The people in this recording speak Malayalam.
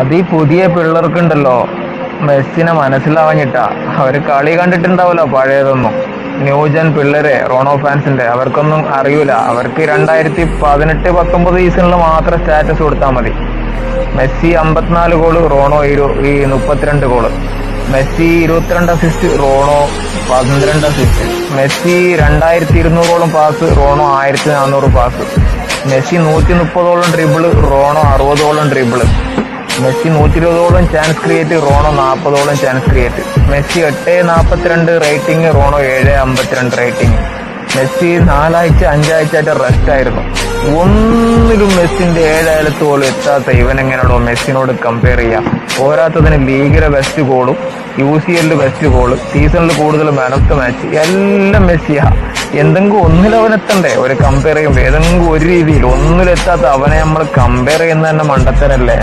അത് ഈ പുതിയ പിള്ളേർക്കുണ്ടല്ലോ, മെസ്സിനെ മനസ്സിലാവാഞ്ഞിട്ടാ. അവര് കളി കണ്ടിട്ടുണ്ടാവല്ലോ പഴയതൊന്നും. ന്യൂജൻ പിള്ളേരെ, റോണോ ഫാൻസിന്റെ, അവർക്കൊന്നും അറിയൂല. അവർക്ക് 2018-19 സീസണിൽ മാത്രം സ്റ്റാറ്റസ് കൊടുത്താൽ മതി. Messi 54 goal, Rono 32 goal. Messi 22 assist, Rono 12 assist. Messi 2200 pass, Rono 1400 pass. Messi 130 dribble, Rono 60 dribble. Messi 120 chance create, Rono 40 chance create. Messi 8.42 rating, Rono 7.52 rating. Messi 5 ആഴ്ചയായിട്ട് റെസ്റ്റ് ആയിരുന്നു. ഒന്നിലും മെസ്സിന്റെ 7 പോലും എത്താത്ത ഇവനെങ്ങനെയാണോ മെസ്സിനോട് കമ്പയർ ചെയ്യാം? പോരാത്തതിന് ലീഗിലെ ബെസ്റ്റ് ഗോളും UCL ബെസ്റ്റ് ഗോള്, സീസണിൽ കൂടുതൽ മാൻ ഓഫ് ദ മാച്ച്, എല്ലാം മെസ്സിയാ. എന്തെങ്കിലും ഒന്നിലവനെത്തണ്ടേ? ഒരു കമ്പയർ ചെയ്യുമ്പോൾ ഏതെങ്കിലും ഒരു രീതിയിൽ ഒന്നിലെത്താത്ത അവനെ നമ്മൾ കമ്പയർ ചെയ്യുന്ന തന്നെ മണ്ടത്തരല്ലേ?